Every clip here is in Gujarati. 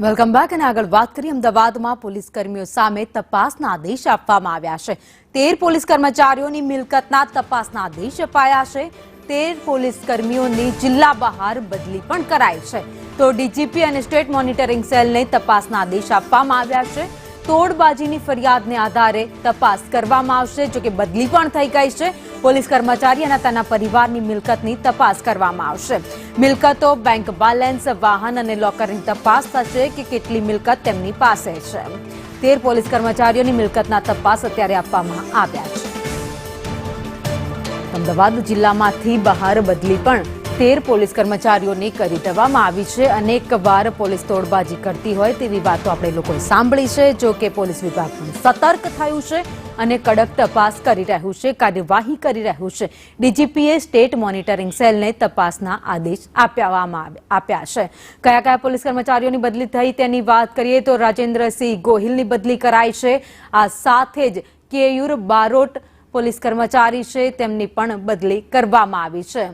વેલકમ બેક અને આગળ વાત કરીએ અમદાવાદમાં પોલીસ કર્મીઓ સામે તપાસના આદેશ આપવામાં આવ્યા છે। 13 પોલીસ કર્મચારીઓની મિલકતના તપાસના આદેશ અપાયા છે। 13 પોલીસ કર્મીઓની જિલ્લા બહાર બદલી પણ કરાઈ છે। તો ડીજીપી અને સ્ટેટ મોનિટરિંગ સેલને તપાસના આદેશ આપવામાં આવ્યા છે। તોડબાજીની ફરિયાદને આધારે તપાસ કરવામાં આવશે। જો કે બદલી પણ થઈ ગઈ છે। પોલીસ કર્મચારી અને તેના પરિવારની મિલકતની તપાસ કરવામાં આવશે। મિલકતો, બેંક બેલેન્સ, વાહન અને લોકરની તપાસ થશે કે કેટલી મિલકત તેમની પાસે છે। 13 પોલીસ કર્મચારીઓની મિલકતના તપાસ અત્યારે આપવામાં આવ્યા છે। અમદાવાદ જિલ્લામાંથી બહાર બદલી પણ 13 પોલીસ કર્મચારીઓની કરી દેવામાં આવી છે। અનેક વાર પોલીસ તોડબાજી કરતી હોય તેવી વાતો આપણે લોકોએ સાંભળી છે। જો કે પોલીસ વિભાગ પણ સતર્ક થયું છે અને કડક તપાસ કરી રહ્યું છે, કાર્યવાહી કરી રહ્યું છે। ડીજીપીએ સ્ટેટ મોનિટરિંગ સેલને તપાસના આદેશ આપ્યા છે। કયા કયા પોલીસ કર્મચારીઓની બદલી થઈ તેની વાત કરીએ તો રાજેન્દ્રસિંહ ગોહિલની બદલી કરાઈ છે। આ સાથે જ કેયુર બારોટ પોલીસ કર્મચારી છે તેમની પણ બદલી કરવામાં આવી છે।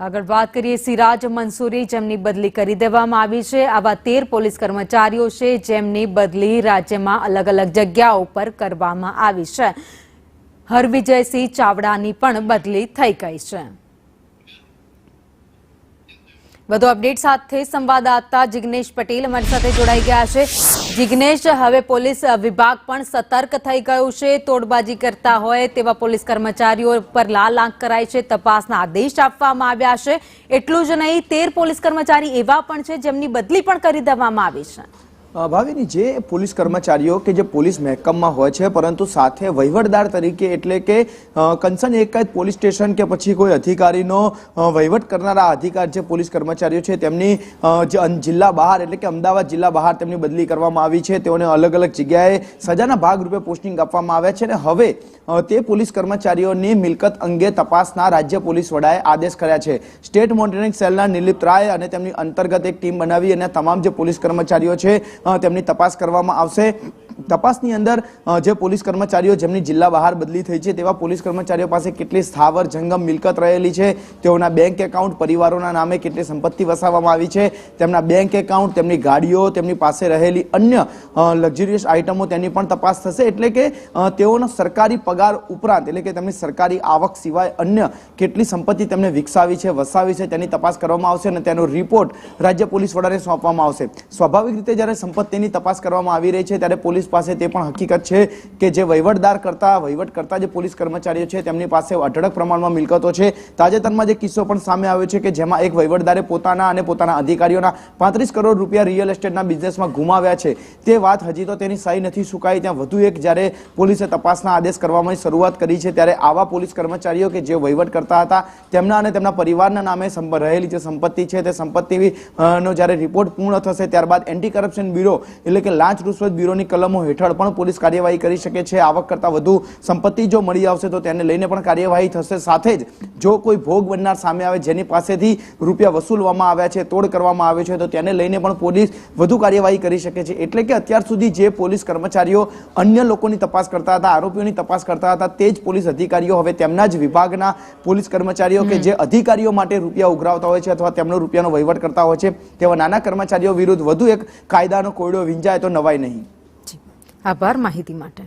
આગળ વાત કરીએ સિરાજ મંસૂરી જેમની બદલી કરી દેવામાં આવી છે। આવા 13 પોલીસ કર્મચારીઓ છે જેમની બદલી રાજ્યમાં અલગ અલગ જગ્યાઓ પર કરવામાં આવી છે। હરવિજયસિંહ ચાવડાની પણ બદલી થઈ ગઈ છે। વધુ અપડેટ સાથે સંવાદદાતા જિગ્નેશ પટેલ અમારી સાથે જોડાઈ ગયા છે। જિગ્નેશ, હવે પોલીસ વિભાગ પણ સતર્ક થઈ ગયું છે। તોડબાજી કરતા હોય તેવા પોલીસ કર્મચારીઓ પર લાલ આંખ કરાઈ છે, તપાસના આદેશ આપવામાં આવ્યા છે। એટલું જ નહીં, 13 પોલીસ કર્મચારી એવા પણ છે જેમની બદલી પણ કરી દેવામાં આવી છે। ભાવિની, જે પોલીસ કર્મચારીઓ કે જે પોલીસ મહેકમમાં હોય છે પરંતુ સાથે વહીવટદાર તરીકે એટલે કે કન્સર્ન એક જ પોલીસ સ્ટેશન કે પછી કોઈ અધિકારીનો વહીવટ કરનારા અધિકાર જે પોલીસ કર્મચારીઓ છે તેમની જિલ્લા બહાર એટલે કે અમદાવાદ જિલ્લા બહાર તેમની બદલી કરવામાં આવી છે। તેઓને અલગ અલગ જગ્યાએ સજાના ભાગરૂપે પોસ્ટિંગ આપવામાં આવ્યા છે અને હવે તે પોલીસ કર્મચારીઓની મિલકત અંગે તપાસના રાજ્ય પોલીસ વડાએ આદેશ કર્યા છે। સ્ટેટ મોનિટરિંગ સેલના નિલિપ્ત રાય અને તેમની અંતર્ગત એક ટીમ બનાવી અને તમામ જે પોલીસ કર્મચારીઓ છે તેમની તપાસ કરવામાં આવશે। તપાસની અંદર જે પોલીસ કર્મચારીઓ જેમની જિલ્લા બહાર બદલી થઈ છે તેવા પોલીસ કર્મચારીઓ પાસે કેટલી સ્થાવર જંગમ મિલકત રહેલી છે, તેઓના બેંક એકાઉન્ટ, પરિવારોના નામે કેટલી સંપત્તિ વસાવવામાં આવી છે, તેમના બેંક એકાઉન્ટ, તેમની ગાડીઓ, તેમની પાસે રહેલી અન્ય લક્ઝરિયસ આઇટમો તેની પણ તપાસ થશે। એટલે કે તેઓનો સરકારી પગાર ઉપરાંત એટલે કે તેમની સરકારી આવક સિવાય અન્ય કેટલી સંપત્તિ તેમને વિકસાવી છે, વસાવી છે તેની તપાસ કરવામાં આવશે અને તેનો રિપોર્ટ રાજ્ય પોલીસ વડાને સોંપવામાં આવશે। સ્વાભાવિક રીતે જ્યારે સંપત્તિની તપાસ કરવામાં આવી રહી છે ત્યારે પોલીસ પાસે તે પણ હકીકત છે કે જે વહીવટ કરતા જે પોલીસ કર્મચારીઓ છે તેમની પાસે અઢળક પ્રમાણમાં મિલકતો છે। તાજેતરમાં જે કિસ્સો પણ સામે આવ્યો છે કે જેમાં એક વહીવટદારે પોતાના અને પોતાના અધિકારીઓના 35 કરોડ રૂપિયા રિયલ એસ્ટેટના બિઝનેસમાં ગુમાવ્યા છે। તે વાત હજી તો તેની સહી નથી સુકાઈ। ત્યાં વધુ એક જ્યારે પોલીસે તપાસના આદેશ કરવામાં શરૂઆત કરી છે ત્યારે આવા પોલીસ કર્મચારીઓ કે જે વહીવટ કરતા હતા તેમના અને તેમના પરિવારના નામે રહેલી જે સંપત્તિ છે તે સંપત્તિનો જ્યારે રિપોર્ટ પૂર્ણ થશે ત્યારબાદ એન્ટી કરપ્શન બ્યુરો એટલે કે લાંચ રૂશ્વત બ્યુરોની કલમો હેઠળ પણ પોલીસ કાર્યવાહી કરી શકે છે। આવક કરતા વધુ સંપત્તિ જો મળી આવશે તો તેને લઈને પણ કાર્યવાહી થશે। સાથે જ જો કોઈ ભોગ બનનાર સામે આવે જેની પાસેથી રૂપિયા વસૂલવામાં આવ્યા છે, તોડ કરવામાં આવ્યો છે તો તેને લઈને પણ પોલીસ વધુ કાર્યવાહી કરી શકે છે। એટલે કે અત્યાર સુધી જે પોલીસ કર્મચારીઓ અન્ય લોકોની તપાસ કરતા હતા, આરોપીઓની તપાસ કરતા હતા, તે જ પોલીસ અધિકારીઓ હવે તેમના જ વિભાગના પોલીસ કર્મચારીઓ કે જે અધિકારીઓ માટે રૂપિયા ઉઘરાવતા હોય છે અથવા તેમનો રૂપિયાનો વહીવટ કરતા હોય છે તેવા નાના કર્મચારીઓ વિરુદ્ધ વધુ એક કાયદાનો કોયડો વીંજાય તો નવાય નહીં। આભાર માહિતી માટે।